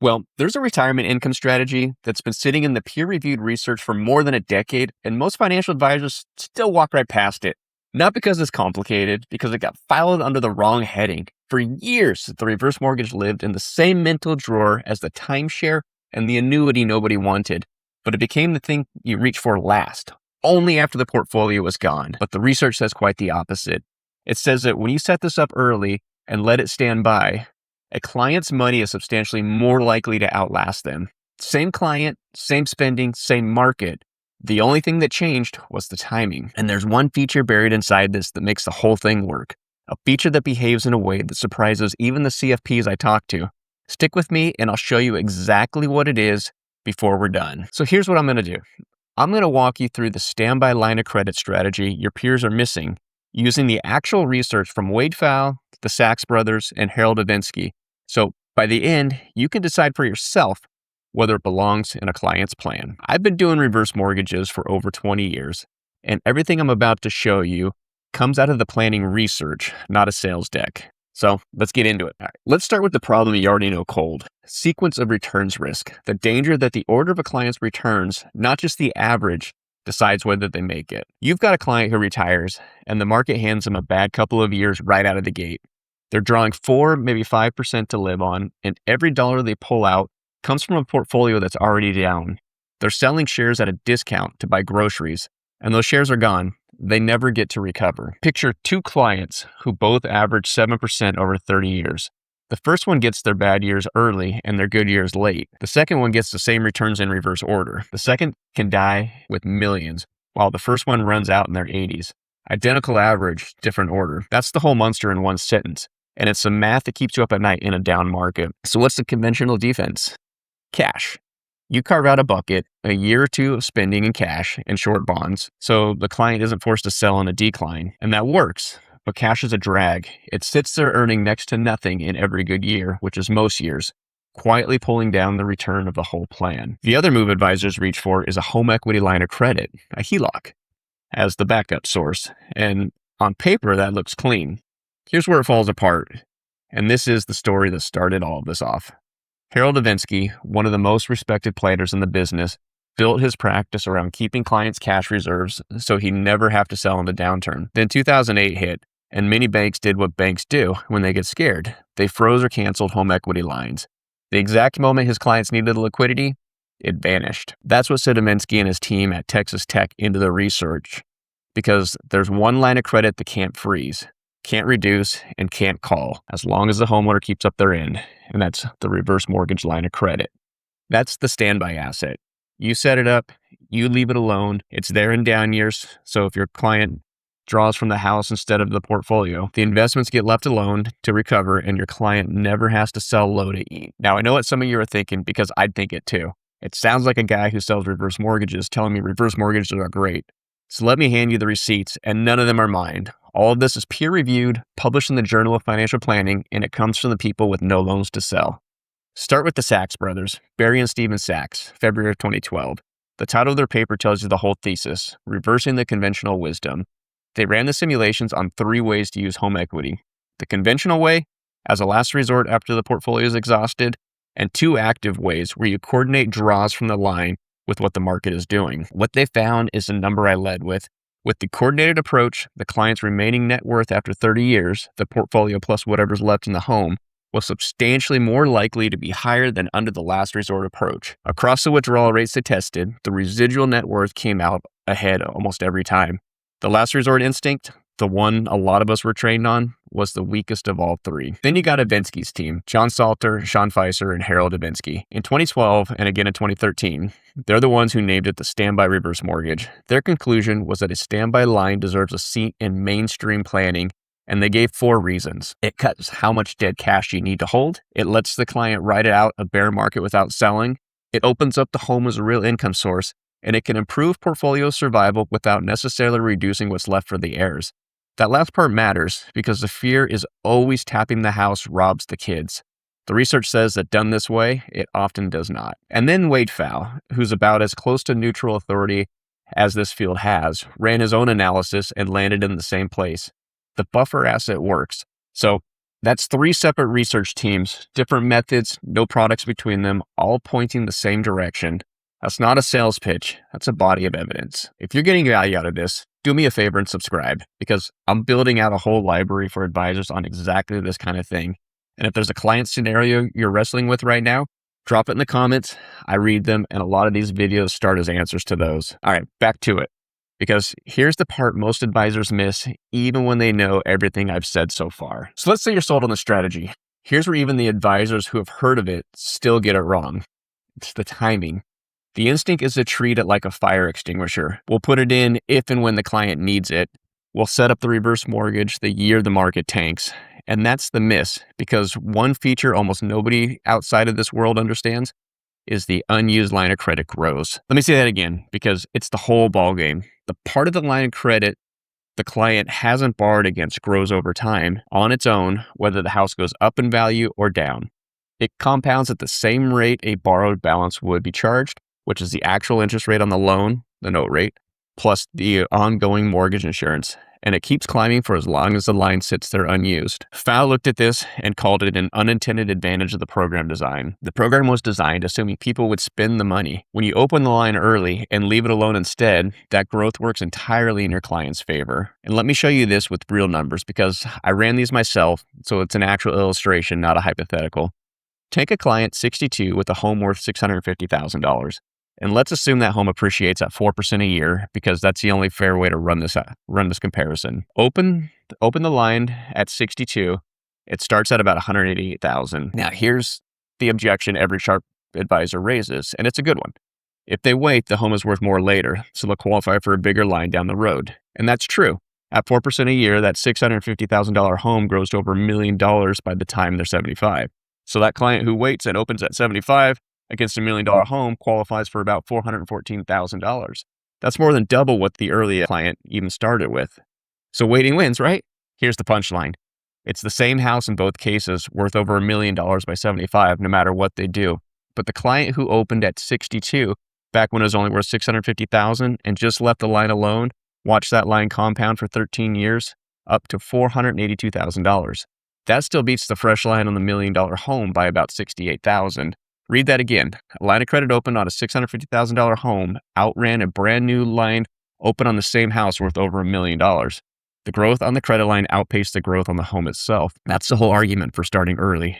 Well, there's a retirement income strategy that's been sitting in the peer-reviewed research for more than a decade, and most financial advisors still walk right past it. Not because it's complicated, because it got filed under the wrong heading. For years, the reverse mortgage lived in the same mental drawer as the timeshare and the annuity nobody wanted, but it became the thing you reach for last, only after the portfolio was gone. But the research says quite the opposite. It says that when you set this up early and let it stand by, a client's money is substantially more likely to outlast them. Same client, same spending, same market. The only thing that changed was the timing. And there's one feature buried inside this that makes the whole thing work. A feature that behaves in a way that surprises even the CFPs I talk to. Stick with me and I'll show you exactly what it is before we're done. So here's what I'm going to do. I'm going to walk you through the standby line of credit strategy your peers are missing using the actual research from Wade Pfau, the Sachs brothers, and Harold Evensky. So by the end, you can decide for yourself whether it belongs in a client's plan. I've been doing reverse mortgages for over 20 years, and everything I'm about to show you comes out of the planning research, not a sales deck. So let's get into it. All right, let's start with the problem you already know cold. Sequence of returns risk. The danger that the order of a client's returns, not just the average, decides whether they make it. You've got a client who retires, and the market hands them a bad couple of years right out of the gate. They're drawing 4, maybe 5% to live on, and every dollar they pull out comes from a portfolio that's already down. They're selling shares at a discount to buy groceries, and those shares are gone. They never get to recover. Picture two clients who both average 7% over 30 years. The first one gets their bad years early and their good years late. The second one gets the same returns in reverse order. The second can die with millions, while the first one runs out in their 80s. Identical average, different order. That's the whole monster in one sentence. And it's the math that keeps you up at night in a down market. So what's the conventional defense? Cash. You carve out a bucket, a year or two of spending in cash and short bonds, so the client isn't forced to sell in a decline. And that works, but cash is a drag. It sits there earning next to nothing in every good year, which is most years, quietly pulling down the return of the whole plan. The other move advisors reach for is a home equity line of credit, a HELOC, as the backup source. And on paper, that looks clean. Here's where it falls apart. And this is the story that started all of this off. Harold Evensky, one of the most respected planners in the business, built his practice around keeping clients' cash reserves so he'd never have to sell in the downturn. Then 2008 hit, and many banks did what banks do when they get scared. They froze or canceled home equity lines. The exact moment his clients needed the liquidity, it vanished. That's what sent Evensky and his team at Texas Tech into the research, because there's one line of credit that can't freeze, can't reduce, and can't call as long as the homeowner keeps up their end, and that's the reverse mortgage line of credit. That's the standby asset. You set it up, you leave it alone, it's there in down years, so if your client draws from the house instead of the portfolio, the investments get left alone to recover, and your client never has to sell low to eat. Now, I know what some of you are thinking, because I'd think it too. It sounds like a guy who sells reverse mortgages telling me reverse mortgages are great. So let me hand you the receipts, and none of them are mine. All of this is peer-reviewed, published in the Journal of Financial Planning, and it comes from the people with no loans to sell. Start with the Sachs brothers, Barry and Stephen Sachs, February of 2012. The title of their paper tells you the whole thesis, Reversing the Conventional Wisdom. They ran the simulations on 3 ways to use home equity. The conventional way, as a last resort after the portfolio is exhausted, and 2 active ways where you coordinate draws from the line with what the market is doing. What they found is the number I led with. With the coordinated approach, the client's remaining net worth after 30 years, the portfolio plus whatever's left in the home, was substantially more likely to be higher than under the last resort approach. Across the withdrawal rates they tested, the residual net worth came out ahead almost every time. The last resort instinct, the one a lot of us were trained on, was the weakest of all 3. Then you got Evensky's team, John Salter, Shaun Pfeiffer, and Harold Evensky. In 2012 and again in 2013, they're the ones who named it the standby reverse mortgage. Their conclusion was that a standby line deserves a seat in mainstream planning, and they gave 4 reasons. It cuts how much dead cash you need to hold. It lets the client ride out a bear market without selling. It opens up the home as a real income source, and it can improve portfolio survival without necessarily reducing what's left for the heirs. That last part matters because the fear is always tapping the house robs the kids. The research says that done this way, it often does not. And then Wade Pfau, who's about as close to neutral authority as this field has, ran his own analysis and landed in the same place. The buffer asset works. So That's 3 separate research teams, different methods, no products between them, all pointing the same direction. That's not a sales pitch. That's a body of evidence. If you're getting value out of this, do me a favor and subscribe, because I'm building out a whole library for advisors on exactly this kind of thing. And if there's a client scenario you're wrestling with right now, drop it in the comments. I read them, and a lot of these videos start as answers to those. All right, back to it. Because here's the part most advisors miss, even when they know everything I've said so far. So let's say you're sold on the strategy. Here's where even the advisors who have heard of it still get it wrong. It's the timing. The instinct is to treat it like a fire extinguisher. We'll put it in if and when the client needs it. We'll set up the reverse mortgage the year the market tanks. And that's the miss, because one feature almost nobody outside of this world understands is the unused line of credit grows. Let me say that again, because it's the whole ballgame. The part of the line of credit the client hasn't borrowed against grows over time on its own, whether the house goes up in value or down. It compounds at the same rate a borrowed balance would be charged, which is the actual interest rate on the loan, the note rate, plus the ongoing mortgage insurance. And it keeps climbing for as long as the line sits there unused. Pfau looked at this and called it an unintended advantage of the program design. The program was designed assuming people would spend the money. When you open the line early and leave it alone instead, that growth works entirely in your client's favor. And let me show you this with real numbers, because I ran these myself, so it's an actual illustration, not a hypothetical. Take a client 62 with a home worth $650,000. And let's assume that home appreciates at 4% a year, because that's the only fair way to run this comparison. Open the line at 62. It starts at about 188,000. Now, here's the objection every sharp advisor raises, and it's a good one. If they wait, the home is worth more later, so they'll qualify for a bigger line down the road. And that's true. At 4% a year, that $650,000 home grows to over $1 million by the time they're 75. So that client who waits and opens at 75 against $1 million home qualifies for about $414,000. That's more than double what the early client even started with. So waiting wins, right? Here's the punchline. It's the same house in both cases, worth over $1 million by 75, no matter what they do. But the client who opened at 62, back when it was only worth $650,000 and just left the line alone, watched that line compound for 13 years, up to $482,000. That still beats the fresh line on the $1 million home by about $68,000. Read that again. A line of credit opened on a $650,000 home outran a brand new line open on the same house worth over $1 million. The growth on the credit line outpaced the growth on the home itself. That's the whole argument for starting early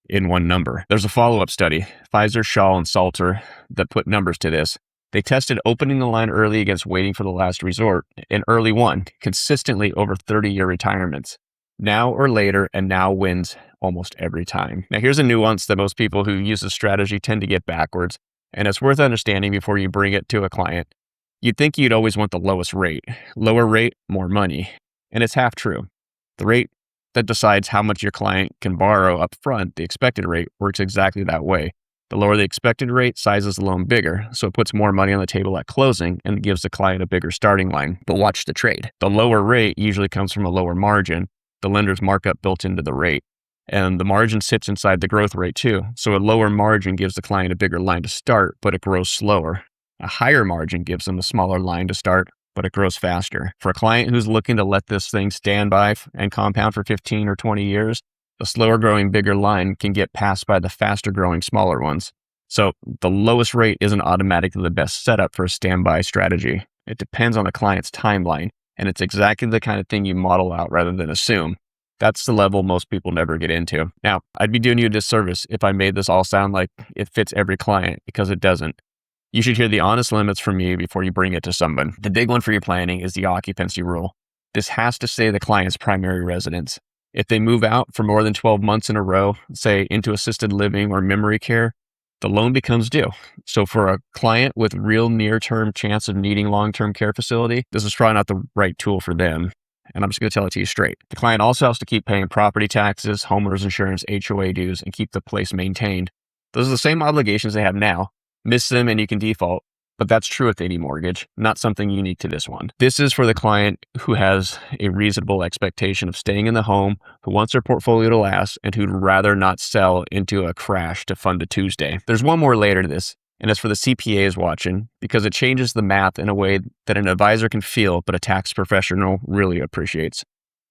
in one number. There's a follow-up study, Pfizer, Shaw, and Salter, that put numbers to this. They tested opening the line early against waiting for the last resort, and early won consistently over 30-year retirements. Now or later, and now wins almost every time. Now, here's a nuance that most people who use this strategy tend to get backwards, and it's worth understanding before you bring it to a client. You'd think you'd always want the lowest rate. Lower rate, more money. And it's half true. The rate that decides how much your client can borrow up front, the expected rate, works exactly that way. The lower the expected rate, sizes the loan bigger, so it puts more money on the table at closing and gives the client a bigger starting line. But watch the trade. The lower rate usually comes from a lower margin, the lender's markup built into the rate. And the margin sits inside the growth rate too. So a lower margin gives the client a bigger line to start, but it grows slower. A higher margin gives them a smaller line to start, but it grows faster. For a client who's looking to let this thing stand by and compound for 15 or 20 years, the slower growing bigger line can get passed by the faster growing smaller ones. So the lowest rate isn't automatically the best setup for a standby strategy. It depends on the client's timeline, and it's exactly the kind of thing you model out rather than assume. That's the level most people never get into. Now, I'd be doing you a disservice if I made this all sound like it fits every client, because it doesn't. You should hear the honest limits from me before you bring it to someone. The big one for your planning is the occupancy rule. This has to stay the client's primary residence. If they move out for more than 12 months in a row, say into assisted living or memory care, the loan becomes due. So for a client with real near-term chance of needing long-term care facility, this is probably not the right tool for them. And I'm just going to tell it to you straight. The client also has to keep paying property taxes, homeowners insurance, HOA dues, and keep the place maintained. Those are the same obligations they have now. Miss them and you can default. But that's true with any mortgage, not something unique to this one. This is for the client who has a reasonable expectation of staying in the home, who wants their portfolio to last, and who'd rather not sell into a crash to fund a Tuesday. There's one more layer to this, and it's for the CPAs watching, because it changes the math in a way that an advisor can feel, but a tax professional really appreciates.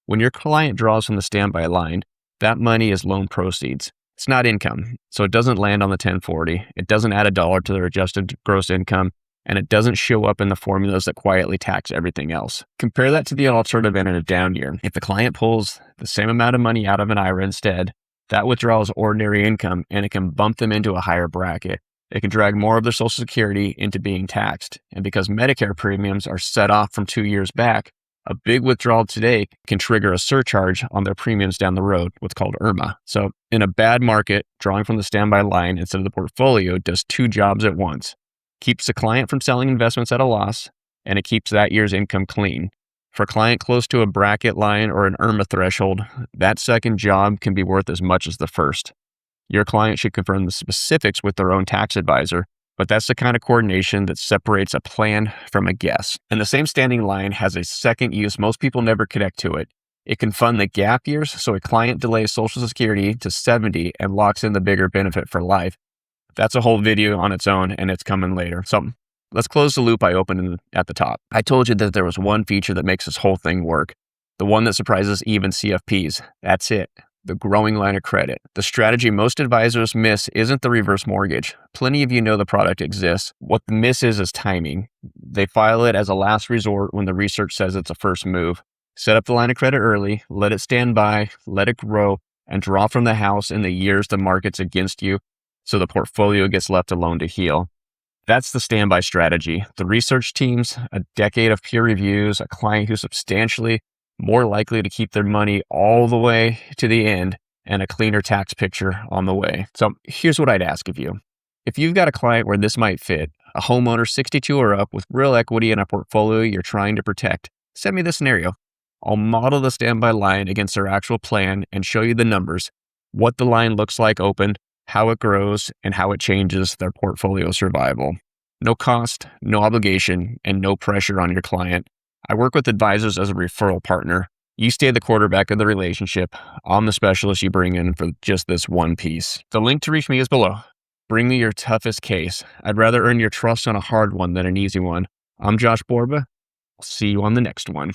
When your client draws from the standby line, That money is loan proceeds. It's not income, so it doesn't land on the 1040. It doesn't add a dollar to their adjusted gross income, and it doesn't show up in the formulas that quietly tax everything else. Compare that to the alternative in a down year. If the client pulls the same amount of money out of an IRA instead, that withdrawal is ordinary income, and it can bump them into a higher bracket. It can drag more of their Social Security into being taxed. And because Medicare premiums are set off from 2 years back, a big withdrawal today can trigger a surcharge on their premiums down the road, what's called IRMA. So in a bad market, drawing from the standby line instead of the portfolio does two jobs at once. Keeps the client from selling investments at a loss, and it keeps that year's income clean. For a client close to a bracket line or an IRMA threshold, that second job can be worth as much as the first. Your client should confirm the specifics with their own tax advisor, but that's the kind of coordination that separates a plan from a guess. And the same standing line has a second use most people never connect to it. It can fund the gap years, so a client delays Social Security to 70 and locks in the bigger benefit for life. That's a whole video on its own, and it's coming later. So let's close the loop I opened at the top. I told you that there was one feature that makes this whole thing work, the one that surprises even CFPs. That's it. The growing line of credit. The strategy most advisors miss isn't the reverse mortgage. Plenty of you know the product exists. What the miss is timing. They file it as a last resort when the research says it's a first move. Set up the line of credit early, let it stand by, let it grow, and draw from the house in the years the market's against you, so the portfolio gets left alone to heal. That's the standby strategy. The research teams, a decade of peer reviews, a client who's substantially more likely to keep their money all the way to the end, and a cleaner tax picture on the way. So here's what I'd ask of you. If you've got a client where this might fit, a homeowner 62 or up with real equity in a portfolio you're trying to protect, send me the scenario. I'll model the standby line against their actual plan and show you the numbers, what the line looks like open, how it grows, and how it changes their portfolio survival. No cost, no obligation, and no pressure on your client. I work with advisors as a referral partner. You stay the quarterback of the relationship. I'm the specialist you bring in for just this one piece. The link to reach me is below. Bring me your toughest case. I'd rather earn your trust on a hard one than an easy one. I'm Josh Borba. I'll see you on the next one.